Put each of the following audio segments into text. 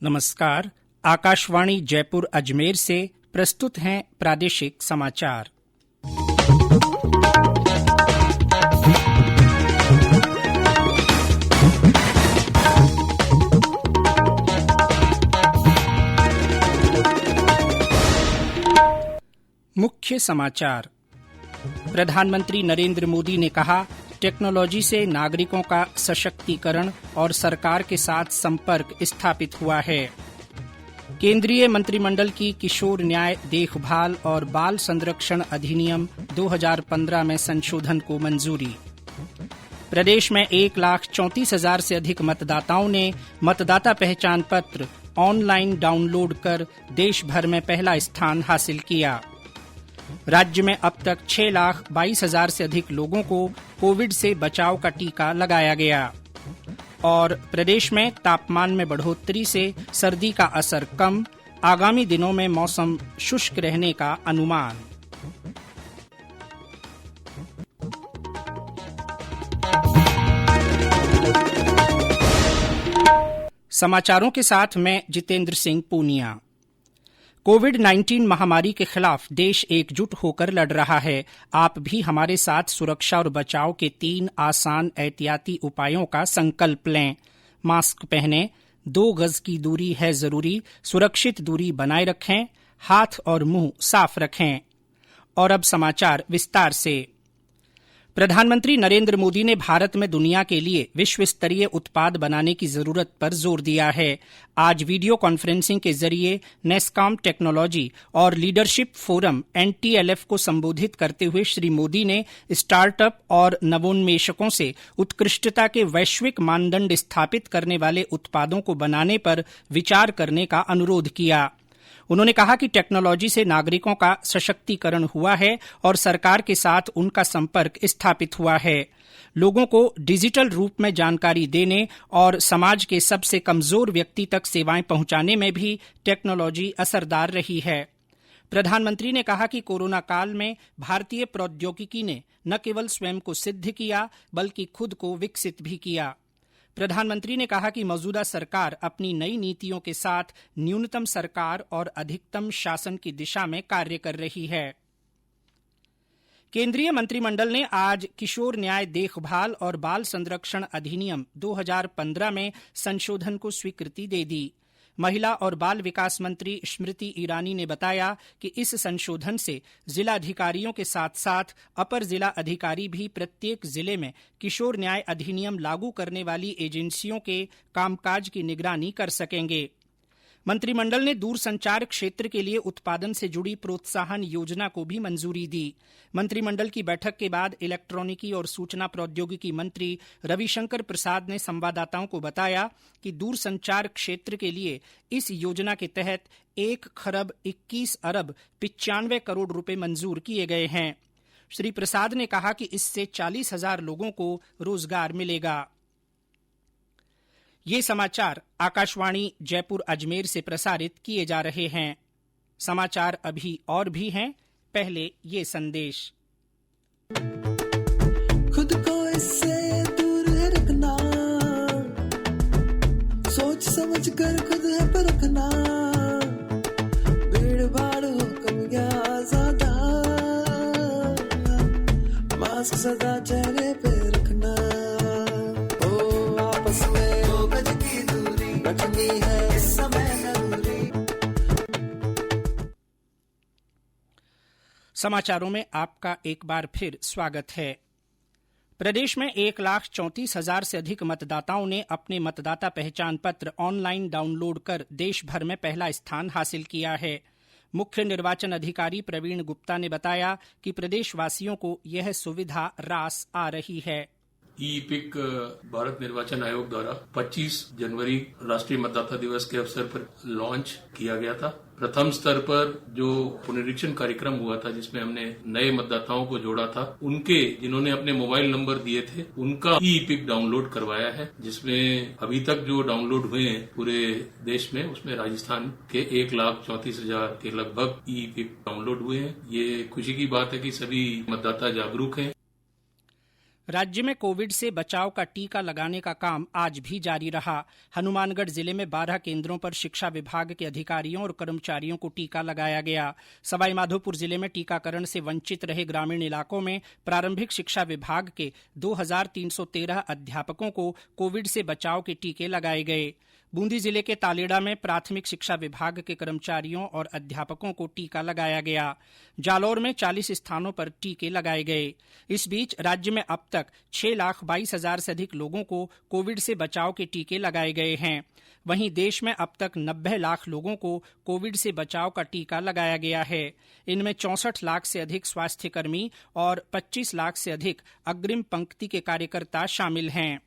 नमस्कार। आकाशवाणी जयपुर अजमेर से प्रस्तुत हैं प्रादेशिक समाचार। मुख्य समाचार। प्रधानमंत्री नरेंद्र मोदी ने कहा, टेक्नोलॉजी से नागरिकों का सशक्तिकरण और सरकार के साथ संपर्क स्थापित हुआ है। केंद्रीय मंत्रिमंडल की किशोर न्याय देखभाल और बाल संरक्षण अधिनियम 2015 में संशोधन को मंजूरी। प्रदेश में 1,34,000 से अधिक मतदाताओं ने मतदाता पहचान पत्र ऑनलाइन डाउनलोड कर देश भर में पहला स्थान हासिल किया। राज्य में अब तक 6,22,000 से अधिक लोगों को कोविड से बचाव का टीका लगाया गया। और प्रदेश में तापमान में बढ़ोतरी से सर्दी का असर कम, आगामी दिनों में मौसम शुष्क रहने का अनुमान। समाचारों के साथ मैं जितेंद्र सिंह पूनिया। कोविड-19 महामारी के खिलाफ देश एकजुट होकर लड़ रहा है। आप भी हमारे साथ सुरक्षा और बचाव के 3 आसान एहतियाती उपायों का संकल्प लें। मास्क पहनें, 2 गज की दूरी है जरूरी, सुरक्षित दूरी बनाए रखें, हाथ और मुंह साफ रखें। और अब समाचार विस्तार से। प्रधानमंत्री नरेंद्र मोदी ने भारत में दुनिया के लिए विश्व स्तरीय उत्पाद बनाने की जरूरत पर जोर दिया है। आज वीडियो कॉन्फ्रेंसिंग के जरिए नेस्कॉम टेक्नोलॉजी और लीडरशिप फोरम NTLF को संबोधित करते हुए श्री मोदी ने स्टार्टअप और नवोन्मेषकों से उत्कृष्टता के वैश्विक मानदंड स्थापित करने वाले उत्पादों को बनाने पर विचार करने का अनुरोध किया। उन्होंने कहा कि टेक्नोलॉजी से नागरिकों का सशक्तिकरण हुआ है और सरकार के साथ उनका संपर्क स्थापित हुआ है। लोगों को डिजिटल रूप में जानकारी देने और समाज के सबसे कमजोर व्यक्ति तक सेवाएं पहुंचाने में भी टेक्नोलॉजी असरदार रही है। प्रधानमंत्री ने कहा कि कोरोना काल में भारतीय प्रौद्योगिकी ने न केवल स्वयं को सिद्ध किया बल्कि खुद को विकसित भी किया। प्रधानमंत्री ने कहा कि मौजूदा सरकार अपनी नई नीतियों के साथ न्यूनतम सरकार और अधिकतम शासन की दिशा में कार्य कर रही है। केंद्रीय मंत्रिमंडल ने आज किशोर न्याय देखभाल और बाल संरक्षण अधिनियम 2015 में संशोधन को स्वीकृति दे दी। महिला और बाल विकास मंत्री स्मृति ईरानी ने बताया कि इस संशोधन से जिलाधिकारियों के साथ साथ अपर जिला अधिकारी भी प्रत्येक जिले में किशोर न्याय अधिनियम लागू करने वाली एजेंसियों के कामकाज की निगरानी कर सकेंगे। मंत्रिमंडल ने दूरसंचार क्षेत्र के लिए उत्पादन से जुड़ी प्रोत्साहन योजना को भी मंजूरी दी। मंत्रिमंडल की बैठक के बाद इलेक्ट्रॉनिकी और सूचना प्रौद्योगिकी मंत्री रविशंकर प्रसाद ने संवाददाताओं को बताया कि दूरसंचार क्षेत्र के लिए इस योजना के तहत 1,21,95 करोड़ रुपए मंजूर किए गए हैं। श्री प्रसाद ने कहा कि इससे 40,000 लोगों को रोजगार मिलेगा। ये समाचार आकाशवाणी जयपुर अजमेर से प्रसारित किए जा रहे हैं। समाचार अभी और भी हैं, पहले ये संदेश। खुद को इससे दूर है रखना, सोच समझ कर खुद है परखना, भीड़ भाड़ हो कम या ज्यादा, मास्क सदा चेहरे पे रखना, ओ आपस में है इस समय जरूरी। समाचारों में आपका एक बार फिर स्वागत है। प्रदेश में 1,34,000 से अधिक मतदाताओं ने अपने मतदाता पहचान पत्र ऑनलाइन डाउनलोड कर देश भर में पहला स्थान हासिल किया है। मुख्य निर्वाचन अधिकारी प्रवीण गुप्ता ने बताया कि प्रदेशवासियों को यह सुविधा रास आ रही है। ई-इपिक भारत निर्वाचन आयोग द्वारा 25 जनवरी राष्ट्रीय मतदाता दिवस के अवसर पर लॉन्च किया गया था। प्रथम स्तर पर जो पुनरीक्षण कार्यक्रम हुआ था, जिसमें हमने नए मतदाताओं को जोड़ा था, उनके जिन्होंने अपने मोबाइल नंबर दिए थे उनका ई-इपिक डाउनलोड करवाया है, जिसमें अभी तक जो डाउनलोड हुए हैं पूरे देश में, उसमें राजस्थान के 1,34,000 के लगभग ई-इपिक डाउनलोड हुए हैं। ये खुशी की बात है कि सभी मतदाता जागरूक हैं। राज्य में कोविड से बचाव का टीका लगाने का काम आज भी जारी रहा। हनुमानगढ़ जिले में 12 केन्द्रों पर शिक्षा विभाग के अधिकारियों और कर्मचारियों को टीका लगाया गया। सवाईमाधोपुर जिले में टीकाकरण से वंचित रहे ग्रामीण इलाकों में प्रारंभिक शिक्षा विभाग के 2313 अध्यापकों को कोविड से बचाव के टीके लगाए गए। बूंदी जिले के तालेड़ा में प्राथमिक शिक्षा विभाग के कर्मचारियों और अध्यापकों को टीका लगाया गया। जालौर में 40 स्थानों पर टीके लगाए गए। इस बीच राज्य में अब तक 6,22,000 से अधिक लोगों को कोविड से बचाव के टीके लगाए गए हैं। वहीं देश में अब तक 90 लाख लोगों को कोविड से बचाव का टीका लगाया गया है। इनमें 64 लाख से अधिक स्वास्थ्यकर्मी और 25 लाख से अधिक अग्रिम पंक्ति के कार्यकर्ता शामिल हैं।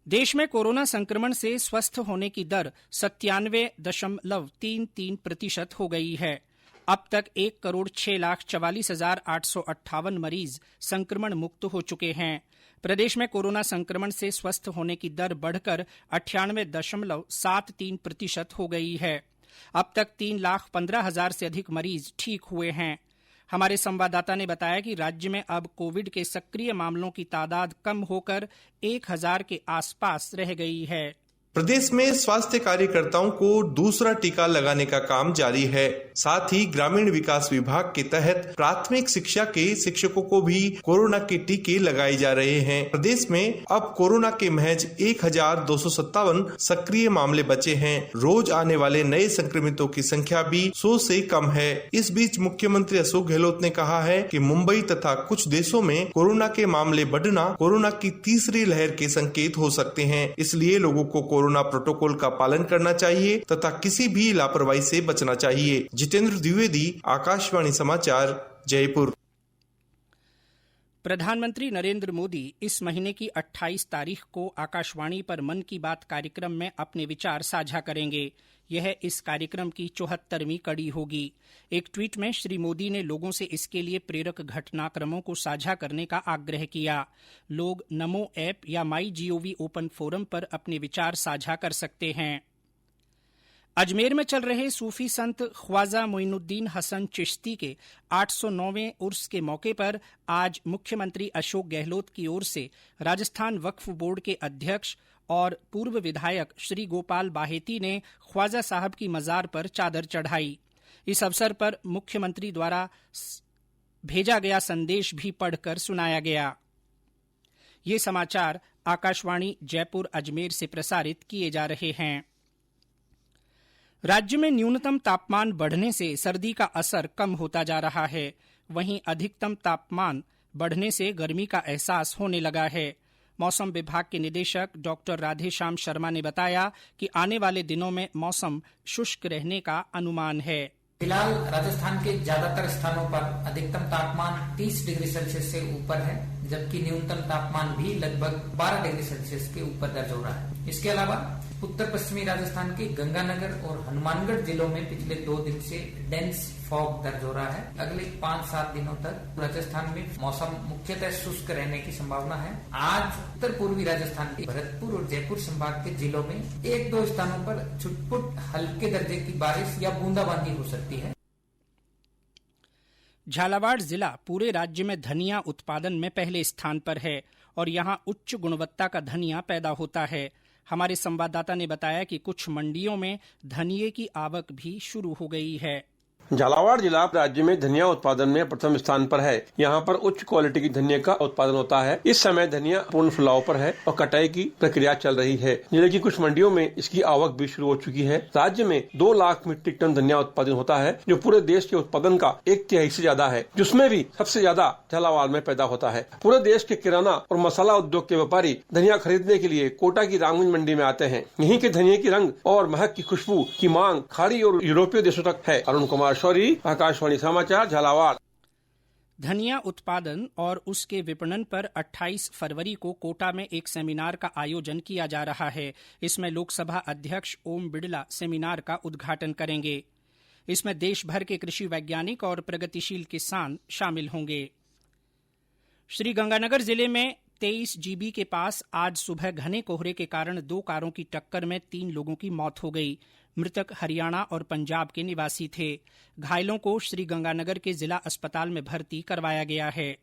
देश में कोरोना संक्रमण से स्वस्थ होने की दर 97.33% हो गई है। अब तक 1,06,44,858 मरीज संक्रमण मुक्त हो चुके हैं। प्रदेश में कोरोना संक्रमण से स्वस्थ होने की दर बढ़कर 98.73% हो गई है। अब तक 3,15,000 से अधिक मरीज ठीक हुए हैं। हमारे संवाददाता ने बताया कि राज्य में अब कोविड के सक्रिय मामलों की तादाद कम होकर 1,000 के आसपास रह गई है। प्रदेश में स्वास्थ्य कार्यकर्ताओं को दूसरा टीका लगाने का काम जारी है। साथ ही ग्रामीण विकास विभाग के तहत प्राथमिक शिक्षा के शिक्षकों को भी कोरोना के टीके लगाए जा रहे हैं। प्रदेश में अब कोरोना के महज 1,257 सक्रिय मामले बचे हैं। रोज आने वाले नए संक्रमितों की संख्या भी 100 से कम है। इस बीच मुख्यमंत्री अशोक गहलोत ने कहा है कि मुंबई तथा कुछ देशों में कोरोना के मामले बढ़ना कोरोना की तीसरी लहर के संकेत हो सकते हैं। इसलिए लोगों को कोरोना प्रोटोकॉल का पालन करना चाहिए तथा किसी भी लापरवाही से बचना चाहिए। जितेंद्र द्विवेदी, आकाशवाणी समाचार, जयपुर। प्रधानमंत्री नरेंद्र मोदी इस महीने की 28 तारीख को आकाशवाणी पर मन की बात कार्यक्रम में अपने विचार साझा करेंगे। यह इस कार्यक्रम की 74वीं कड़ी होगी। एक ट्वीट में श्री मोदी ने लोगों से इसके लिए प्रेरक घटनाक्रमों को साझा करने का आग्रह किया। लोग नमो ऐप या माई जीओवी ओपन फोरम पर अपने विचार साझा कर सकते हैं। अजमेर में चल रहे सूफी संत ख्वाजा मोइनुद्दीन हसन चिश्ती के 809वें उर्स के मौके पर आज मुख्यमंत्री अशोक गहलोत की ओर से राजस्थान वक्फ बोर्ड के अध्यक्ष और पूर्व विधायक श्री गोपाल बाहेती ने ख्वाजा साहब की मजार पर चादर चढ़ाई। इस अवसर पर मुख्यमंत्री द्वारा भेजा गया संदेश भी पढ़कर सुनाया गया। ये समाचार आकाशवाणी जयपुर अजमेर से प्रसारित किए जा रहे हैं। राज्य में न्यूनतम तापमान बढ़ने से सर्दी का असर कम होता जा रहा है। वहीं अधिकतम तापमान बढ़ने से गर्मी का एहसास होने लगा है। मौसम विभाग के निदेशक डॉक्टर राधेश्याम शर्मा ने बताया कि आने वाले दिनों में मौसम शुष्क रहने का अनुमान है। फिलहाल राजस्थान के ज्यादातर स्थानों पर अधिकतम तापमान 30 डिग्री सेल्सियस से ऊपर है, जबकि न्यूनतम तापमान भी लगभग 12 डिग्री सेल्सियस के ऊपर दर्ज हो रहा है। इसके अलावा उत्तर पश्चिमी राजस्थान के गंगानगर और हनुमानगढ़ जिलों में पिछले 2 दिन से डेंस फॉग दर्ज हो रहा है। अगले 5-7 दिनों तक राजस्थान में मौसम मुख्यतः शुष्क रहने की संभावना है। आज उत्तर पूर्वी राजस्थान के भरतपुर और जयपुर संभाग के जिलों में 1-2 स्थानों पर छुटपुट हल्के दर्जे की बारिश या बूंदाबांदी हो सकती है। झालावाड़ जिला पूरे राज्य में धनिया उत्पादन में पहले स्थान पर है और यहां उच्च गुणवत्ता का धनिया पैदा होता है। हमारे संवाददाता ने बताया कि कुछ मंडियों में धनिये की आवक भी शुरू हो गई है। झालावाड़ जिला राज्य में धनिया उत्पादन में प्रथम स्थान पर है। यहाँ पर उच्च क्वालिटी की धनिया का उत्पादन होता है। इस समय धनिया पूर्ण फुलाव पर है और कटाई की प्रक्रिया चल रही है। जिले की कुछ मंडियों में इसकी आवक भी शुरू हो चुकी है। राज्य में 2 लाख मीट्रिक टन धनिया उत्पादन होता है, जो पूरे देश के उत्पादन का 1/3 से ज्यादा है, जिसमें भी सबसे ज्यादा झालावाड़ में पैदा होता है। पूरे देश के किराना और मसाला उद्योग के व्यापारी धनिया खरीदने के लिए कोटा की रामगंज मंडी में आते हैं। यहीं के धनिये की रंग और महक की खुशबू की मांग खाड़ी और यूरोपीय देशों तक है। अरुण कुमार शौरी, आकाशवाणी समाचार, झालावाड़। धनिया उत्पादन और उसके विपणन पर 28 फरवरी को कोटा में एक सेमिनार का आयोजन किया जा रहा है। इसमें लोकसभा अध्यक्ष ओम बिड़ला सेमिनार का उद्घाटन करेंगे। इसमें देश भर के कृषि वैज्ञानिक और प्रगतिशील किसान शामिल होंगे। श्रीगंगानगर जिले में 23 जीबी के पास आज सुबह घने कोहरे के कारण 2 कारों की टक्कर में 3 लोगों की मौत हो गई। मृतक हरियाणा और पंजाब के निवासी थे। घायलों को श्रीगंगानगर के जिला अस्पताल में भर्ती करवाया गया है।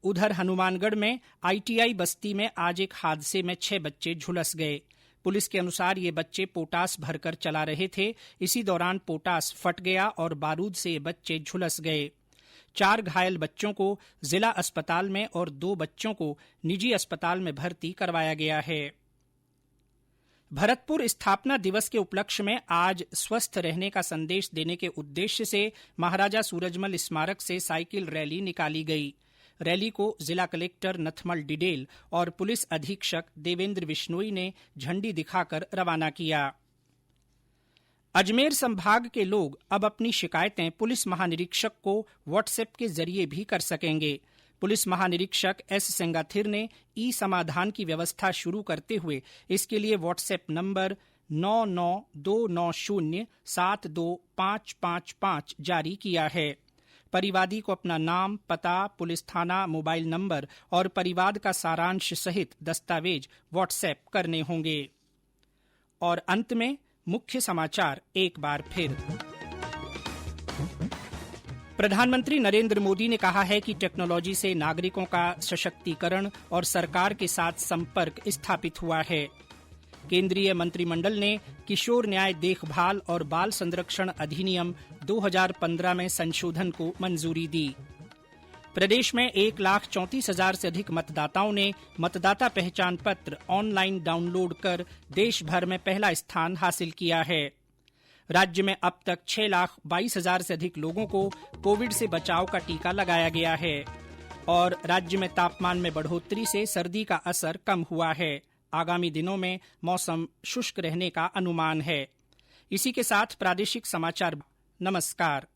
उधर हनुमानगढ़ में आईटीआई बस्ती में आज एक हादसे में 6 बच्चे झुलस गए। पुलिस के अनुसार ये बच्चे पोटास भरकर चला रहे थे। इसी दौरान पोटास फट गया और बारूद से ये बच्चे झुलस गए। 4 घायल बच्चों को जिला अस्पताल में और 2 बच्चों को निजी अस्पताल में भर्ती करवाया गया है। भरतपुर स्थापना दिवस के उपलक्ष्य में आज स्वस्थ रहने का संदेश देने के उद्देश्य से महाराजा सूरजमल स्मारक से साइकिल रैली निकाली गई। रैली को जिला कलेक्टर नथमल डिडेल और पुलिस अधीक्षक देवेंद्र बिश्नोई ने झंडी दिखाकर रवाना किया। अजमेर संभाग के लोग अब अपनी शिकायतें पुलिस महानिरीक्षक को व्हाट्सएप के जरिए भी कर सकेंगे। पुलिस महानिरीक्षक एस सेंगाथिर ने ई समाधान की व्यवस्था शुरू करते हुए इसके लिए व्हाट्सएप नंबर 9929072555 जारी किया है। परिवादी को अपना नाम, पता, पुलिस थाना, मोबाइल नंबर और परिवाद का सारांश सहित दस्तावेज व्हाट्सएप करने होंगे। और अंत में मुख्य समाचार एक बार फिर। प्रधानमंत्री नरेंद्र मोदी ने कहा है कि टेक्नोलॉजी से नागरिकों का सशक्तिकरण और सरकार के साथ संपर्क स्थापित हुआ है। केंद्रीय मंत्रिमंडल ने किशोर न्याय देखभाल और बाल संरक्षण अधिनियम 2015 में संशोधन को मंजूरी दी। प्रदेश में 1,34,000 से अधिक मतदाताओं ने मतदाता पहचान पत्र ऑनलाइन डाउनलोड कर देश भर में पहला स्थान हासिल किया है। राज्य में अब तक 6,22,000 से अधिक लोगों को कोविड से बचाव का टीका लगाया गया है। और राज्य में तापमान में बढ़ोतरी से सर्दी का असर कम हुआ है। आगामी दिनों में मौसम शुष्क रहने का अनुमान है। इसी के साथ प्रादेशिक समाचार। नमस्कार।